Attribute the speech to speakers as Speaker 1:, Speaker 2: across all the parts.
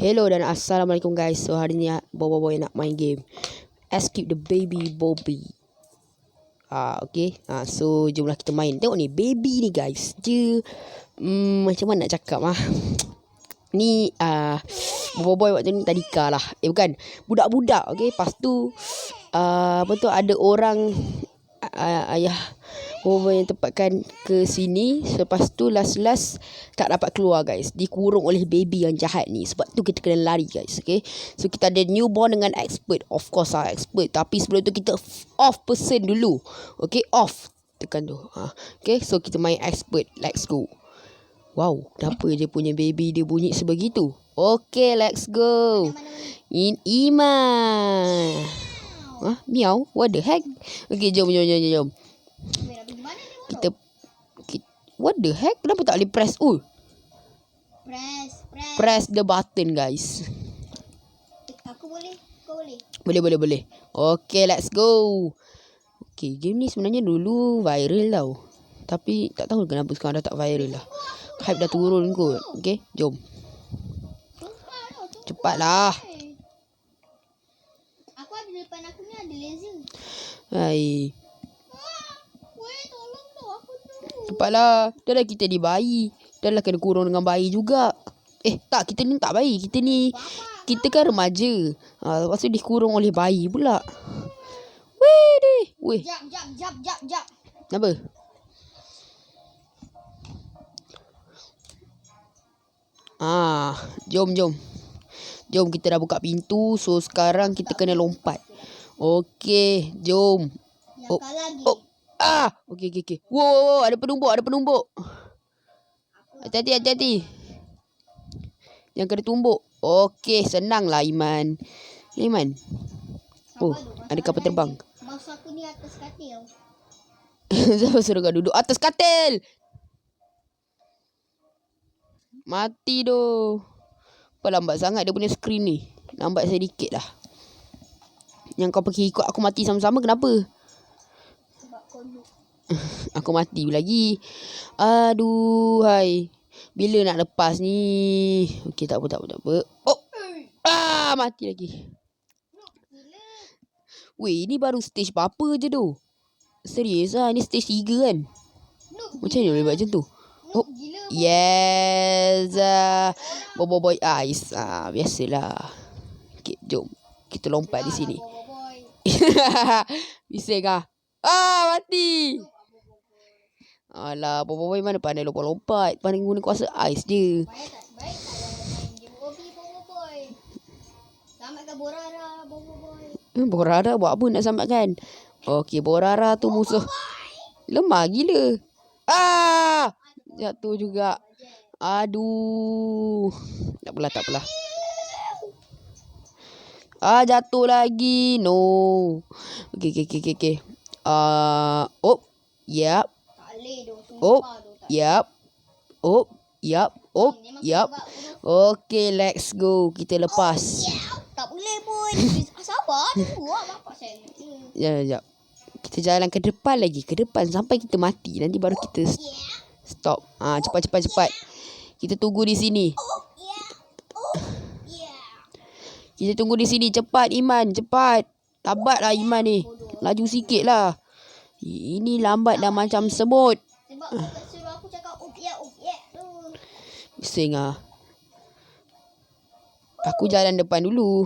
Speaker 1: Hello dan Assalamualaikum guys. So hari ni Bobo nak main game Escape the Baby Bobby. Okay. So jomlah kita main. Tengok ni baby ni guys. Dia macam mana nak cakap ni Bobo waktu ni tadika lah. Bukan, budak-budak. Okay. Lepas tu ada orang ayah Bobo yang tempatkan ke sini. Lepas tu last tak dapat keluar guys. Dikurung oleh baby yang jahat ni. Sebab tu kita kena lari guys. Okay. So kita ada newborn dengan expert. Of course expert. Tapi sebelum tu kita off person dulu. Okay, off. Tekan tu. Okay, so kita main expert. Let's go. Wow, kenapa dia punya baby dia bunyi sebegitu? Okay, let's go. In Iman. Meow. What the heck? Okay, jom. Kita what the heck? Kenapa tak boleh press? Press the button guys.
Speaker 2: Aku boleh, kau boleh?
Speaker 1: Boleh. Okay, let's go. Okay, game ni sebenarnya dulu viral tau. Tapi tak tahu kenapa sekarang dah tak viral lah. Hype dah turun kot. Okay, jom. Cepatlah.
Speaker 2: Aku ada depan aku ni ada laser.
Speaker 1: Hai.
Speaker 2: Tolong tu aku tu.
Speaker 1: Cepatlah. Dah lah kita ni bayi. Dah lah kena kurung dengan bayi juga. Tak, kita ni tak bayi. Kita kan remaja. Lepas tu dikurung oleh bayi pula. Weh.
Speaker 2: Jap.
Speaker 1: Kenapa? Jom. Jom kita dah buka pintu. So sekarang kita kena lompat. Okey, jom. Okey. Wow, ada penumbuk. Hati-hati. Yang kena tumbuk. Okey, senang lah Iman. Ada kapal terbang.
Speaker 2: Masa aku ni atas katil.
Speaker 1: Siapa suruh kau duduk atas katil? Mati doh. Apa lambat sangat dia punya skrin ni? Lambat sedikit lah. Yang kau pergi ikut aku mati sama-sama kenapa?
Speaker 2: Sebab kau nuk.
Speaker 1: Aku mati lagi. Aduh, hai. Bila nak lepas ni? Okey, tak apa. Mati lagi. Weh, ini baru stage berapa je tu? Serius lah, ni stage 3 kan? Macam mana boleh buat macam tu? Yes. Boy Ice. Biasalah. Okay, jom. Kita lompat di sini. Bising mati. Alah, Boy mana pandai lompat-lompat. Pandai guna kuasa ais je.
Speaker 2: Baik Boy. Selamatkan Borara, Boy.
Speaker 1: Borara buat apa nak selamatkan? Okey, Borara tu musuh. Lemah gila. Jatuh juga. Aduh. Tak apalah. Jatuh lagi. No. Okey. Yap. Yap. Okey, let's go. Kita lepas.
Speaker 2: Tak boleh pun. Sabar. Tunggu bapak saya.
Speaker 1: Sekejap. Kita jalan ke depan lagi. Ke depan sampai kita mati. Nanti baru kita stop. Cepat. Kita tunggu di sini. Kita tunggu di sini. Cepat Iman. Cepat. Lambatlah Iman ni. Laju sikit lah. Ini lambat dah macam semut.
Speaker 2: Sebab suruh aku cakap tu.
Speaker 1: Bising Aku jalan depan dulu.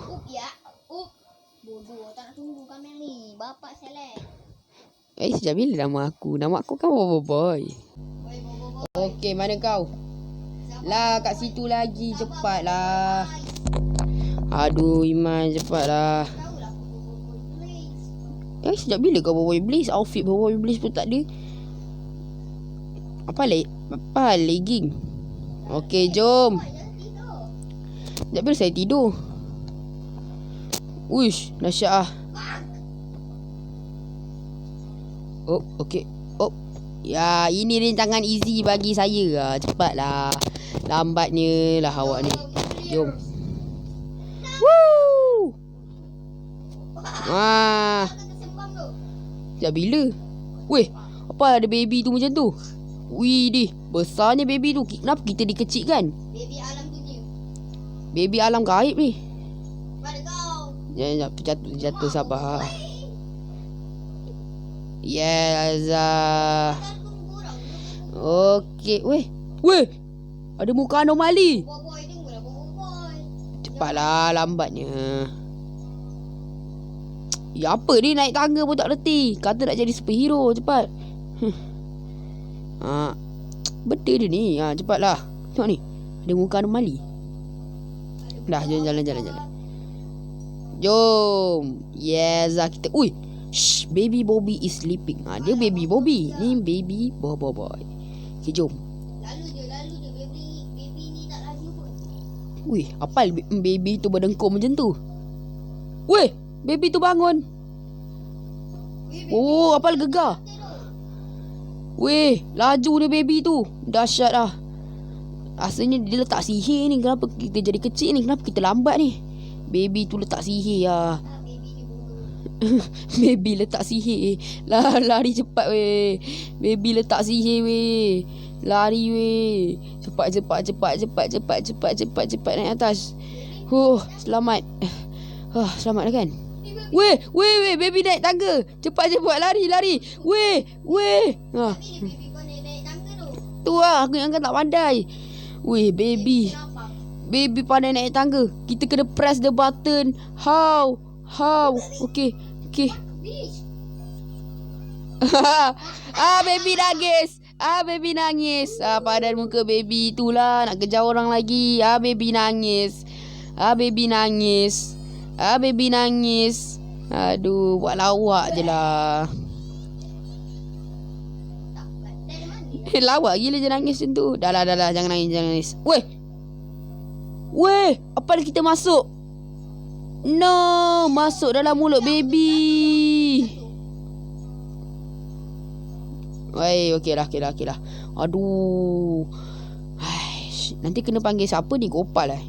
Speaker 2: Bodoh. Tak nak tunggu kami ni. Bapak select.
Speaker 1: Sejak bila nama aku? Nama aku kan Boy. Okey, mana kau? Lah, kat situ lagi. Cepatlah. Aduh, Iman, cepatlah. Sejak bila kau Boy Blaze? Outfit Boy Blaze pun tak ada. Apa legging? Okey, jom. Sejak bila saya tidur? Uish, dahsyat Okey. Ya, ini rintangan easy bagi saya. Cepatlah. Lambatnya lah awak ni. Jom. Woo! Sejak bila? Weh, apa ada baby tu macam tu? Wih, besarnya baby tu. Kenapa kita dikecilkan?
Speaker 2: Baby alam dunia.
Speaker 1: Baby alam gaib ni.
Speaker 2: Pada kau.
Speaker 1: Jatuh sabar. Yes. Okey. Weh. Ada muka anomali.
Speaker 2: Boboiboy tengoklah boboiboy.
Speaker 1: Cepatlah, lambatnya. Ya apa ni naik tangga pun tak reti. Kata nak jadi superhero, cepat. Benda dia ni. Cepatlah. Tengok ni. Ada muka anomali. Dah, jom jalan. Jom. Yes, kita. Ui. Shh, baby Bobby is sleeping. Dia baby Bobby. Ni baby boy. Okay, jom.
Speaker 2: Lalu je baby ni tak laju pun.
Speaker 1: Wih, apal baby tu berdengkur macam tu? Weh, baby tu bangun. Oh, apal gegar. Weh, laju dia baby tu. Dahsyat lah. Rasanya dia letak sihir ni. Kenapa kita jadi kecil ni? Kenapa kita lambat ni? Baby tu letak sihir lah. Baby letak sihir. Lari cepat weh. Baby letak sihir weh. Lari weh. Cepat naik atas. Selamat. Selamat dah kan? Weh, baby naik tangga. Cepat lari. Weh.
Speaker 2: Baby kau naik tangga tu.
Speaker 1: Tu lah aku yang tak pandai. Weh, baby.
Speaker 2: Kenapa?
Speaker 1: Baby pandai naik tangga. Kita kena press the button. How? Okay.
Speaker 2: Bitch.
Speaker 1: Baby nangis. Padan muka baby tu lah. Nak kejar orang lagi. Baby nangis. Aduh, buat lawak je lah. Lawak gila je nangis macam tu. Dah lah. Jangan nangis. Weh, apa kita masuk? No, masuk dalam mulut baby. Okey lah. Aduh. Nanti kena panggil siapa ni? Gopal lah.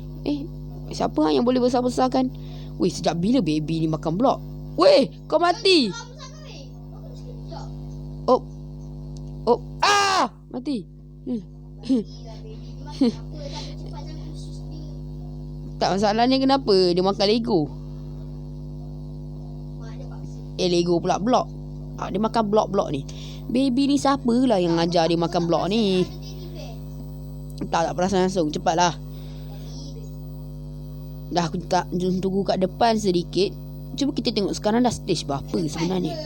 Speaker 1: Siapa yang boleh besar-besar kan? Weh, sejak bila baby ni makan blok? Weh, kau mati. Mati. Tak, masalahnya kenapa dia makan Lego? Lego pula blok. Dia makan blok-blok ni. Baby ni siapalah yang ajar dia makan blok ni? Tak perasan langsung. Cepatlah. Dah, aku tak tunggu kat depan sedikit. Cuba kita tengok sekarang dah stage berapa sebenarnya.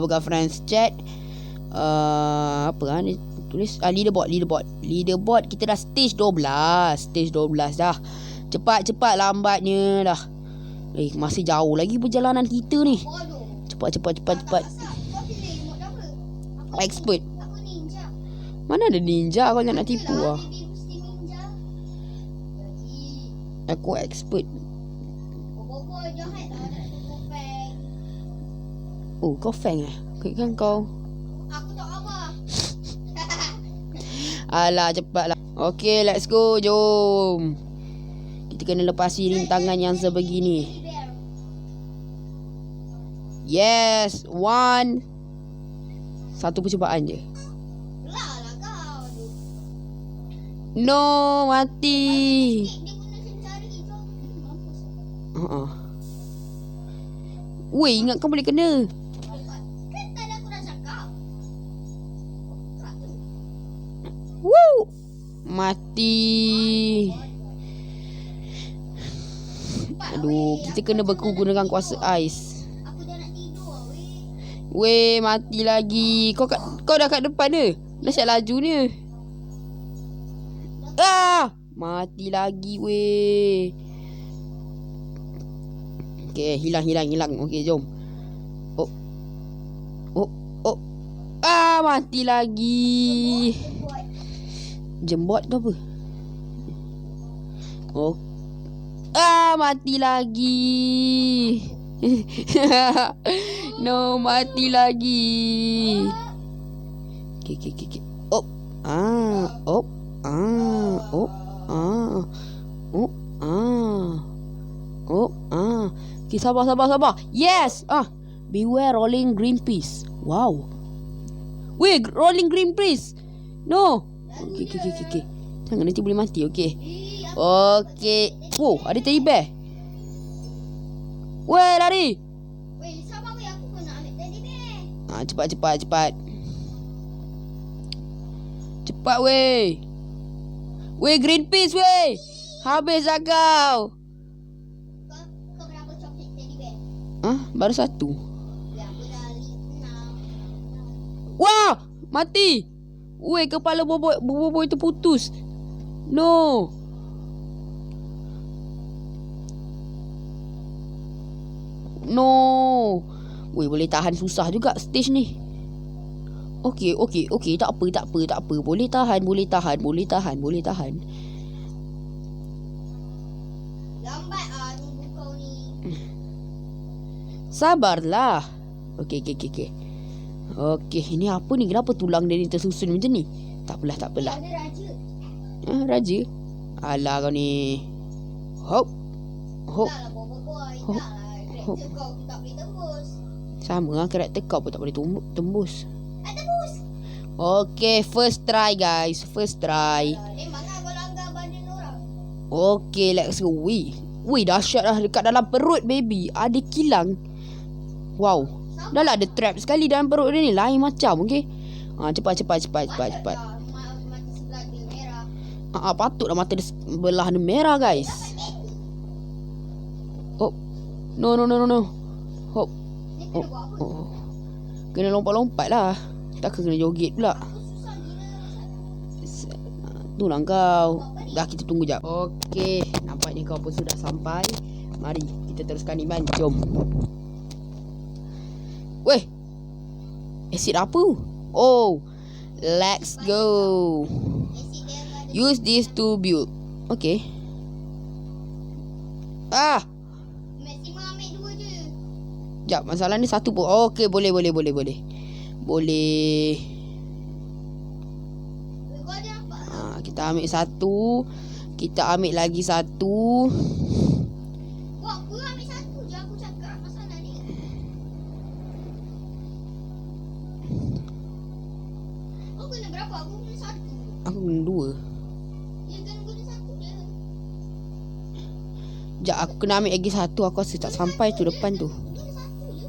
Speaker 1: Bukan friends chat. Apa kan dia tulis? Leaderboard kita dah stage 12 dah. Cepat lambatnya dah. Masih jauh lagi perjalanan kita ni. Cepat. Expert.
Speaker 2: Aku ninja.
Speaker 1: Mana ada ninja? Kau nak tipu lah. Aku expert.
Speaker 2: Boboiboy jahat lah nak suruh fang.
Speaker 1: Kau fang kan kau?
Speaker 2: Aku tak apa.
Speaker 1: Alah, cepatlah. Okay, let's go. Jom. Kita kena lepasi rintangan yang sebegini. Yes, satu percubaan je.
Speaker 2: Lah kau.
Speaker 1: No, mati.
Speaker 2: Dia guna sencari je. Mampus.
Speaker 1: Weh, ingat kau boleh kena.
Speaker 2: Kan tadi aku dah cakap.
Speaker 1: Woo! Mati. Aduh, kita kena beku gunakan kuasa ais.
Speaker 2: Aku dah nak tidur weh.
Speaker 1: Weh, mati lagi. Kau dah kat depan dia. Dahsyat laju ni. Mati lagi weh. Okay, hilang. Okay, jom. Mati lagi. Jembot ke apa? Mati lagi. No, mati lagi. Okay. Okay, sabar. Yes. Beware rolling green peas. Wow. Wait, rolling green peas. No. Okay. Jangan nanti boleh mati. Okey.
Speaker 2: Ih,
Speaker 1: Okey. Oh, ada teddy bear. Weh, lari.
Speaker 2: Weh, sabar weh, aku kena ambil teddy bear.
Speaker 1: Cepat. Cepat weh. Weh, Greenpeace weh. Habis dah kau.
Speaker 2: Kau berapa coklat teddy bear?
Speaker 1: Baru satu.
Speaker 2: Ya, aku dah 6.
Speaker 1: Wah, mati. Weh, kepala bobo itu putus. No. Weh, boleh tahan susah juga stage ni. Okey. Tak apa. Boleh tahan.
Speaker 2: Lambat tunggu kau ni.
Speaker 1: Sabarlah. Okey. Okey, ini apa ni? Kenapa tulang dia ni tersusun macam ni? Tak apalah.
Speaker 2: Ada raja.
Speaker 1: Raja. Alah kau ni. Hop.
Speaker 2: Tak lah boy. Tak lah. Kereta kau tu tak boleh tembus.
Speaker 1: Sama lah, karakter kau pun tak boleh tembus.
Speaker 2: Tembus.
Speaker 1: Okey, first try guys.
Speaker 2: Memang lah kau langgar badan orang.
Speaker 1: Okey, let's go. Wih, dahsyat lah. Dekat dalam perut baby ada kilang. Wow. Dah lah ada trap sekali dalam perut dia ni. Lain macam, okey. Cepat.
Speaker 2: Mata sebelah dia merah.
Speaker 1: Patutlah mata dia sebelah ni merah guys. Hop. No. Hop.
Speaker 2: Ni kena buat apa?
Speaker 1: Kena lompat-lompat lah. Takkan kena joget pula.
Speaker 2: Aku susah gila.
Speaker 1: Itulah kau. Dah, kita tunggu jap. Okey, nampaknya kau pun sudah sampai. Mari kita teruskan Iman. Jom. Weh, asid apa? Oh, let's go.
Speaker 2: Asyik dia ada.
Speaker 1: Use this to build. Okey.
Speaker 2: Maksimum ambil 2 je.
Speaker 1: Jap, masalah ni satu pun. Okey, boleh.
Speaker 2: Kau ada apa?
Speaker 1: Kita ambil satu. Kita ambil lagi satu.
Speaker 2: Buat aku ambil 1 je. Aku cakap masalah ni. Kau kena berapa? Aku kena 1.
Speaker 1: Aku kena dua.
Speaker 2: Dia kena guna 1 je.
Speaker 1: Jap, aku kena ambil lagi satu. Aku rasa tak sampai tu depan tu.
Speaker 2: Guna 1 je.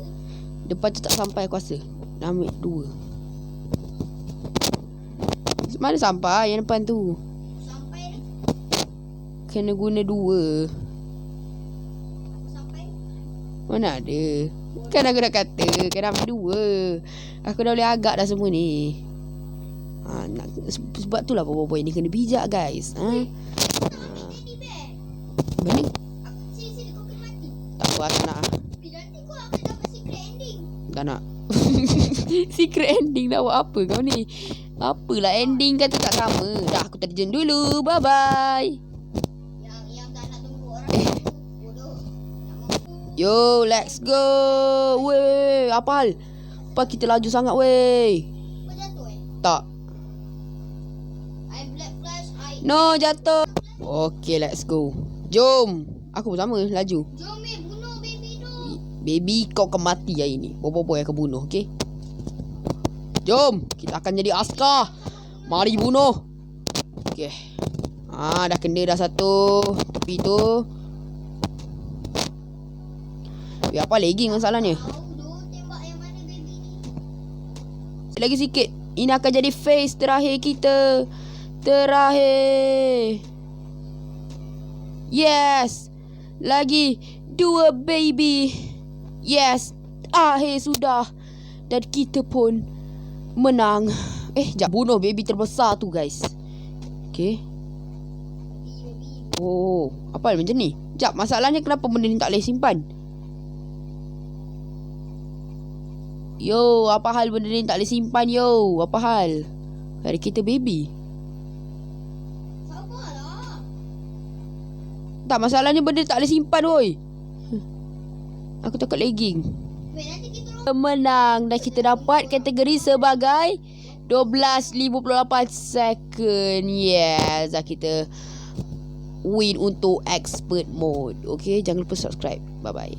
Speaker 1: Depan tu tak sampai aku rasa. Nak ambil dua. Mana sampai yang depan tu?
Speaker 2: Sampai ni.
Speaker 1: Kena guna dua.
Speaker 2: Aku sampai.
Speaker 1: Mana ada? Kan aku dah kata kena ambil dua. Aku dah boleh agak dah semua ni. Sebab tu lah boy ni kena bijak guys.
Speaker 2: Nak ambil teddy bear.
Speaker 1: Mana?
Speaker 2: Sini kau kena mati.
Speaker 1: Tak apa, tak nak.
Speaker 2: Tapi nanti kau akan dapat secret ending.
Speaker 1: Tak nak. Secret ending nak buat apa kau ni? Apalah ending kata tak sama. Dah, aku terjun dulu. Bye-bye.
Speaker 2: Yang tak nak tunggu orang bodoh. Tak mampu.
Speaker 1: Yo, let's go. Weh, apa hal? Apa kita laju sangat weh?
Speaker 2: Kau jatuh
Speaker 1: Tak.
Speaker 2: I black flash.
Speaker 1: No, jatuh. Okay, let's go. Jom. Aku pun sama, laju.
Speaker 2: Jom bunuh baby tu.
Speaker 1: Baby, kau akan mati hari ni. Bobo akan bunuh, okay? Jom. Kita akan jadi askar. Mari bunuh. Okay. Dah kena dah satu. Tepi tu. Apa lagi masalahnya?
Speaker 2: Tahu tembak yang mana baby ni.
Speaker 1: Lagi sikit. Ini akan jadi phase terakhir kita. Terakhir. Yes. Lagi 2 baby. Yes. Akhir sudah. Dan kita pun menang. Jap. Bunuh baby terbesar tu guys. Okay. Oh. Apa macam ni? Jap. Masalahnya kenapa benda ni tak boleh simpan? Yo, apa hal benda ni tak boleh simpan yo? Apa hal? Ada kita baby.
Speaker 2: Sabarlah.
Speaker 1: Tak, masalahnya benda tak boleh simpan woi. Aku takut lagging.
Speaker 2: Wait, nanti kita
Speaker 1: Menang dan kita dapat kategori sebagai 12.58 second. Yes, dah kita win untuk expert mode. Okay, jangan lupa subscribe. Bye bye.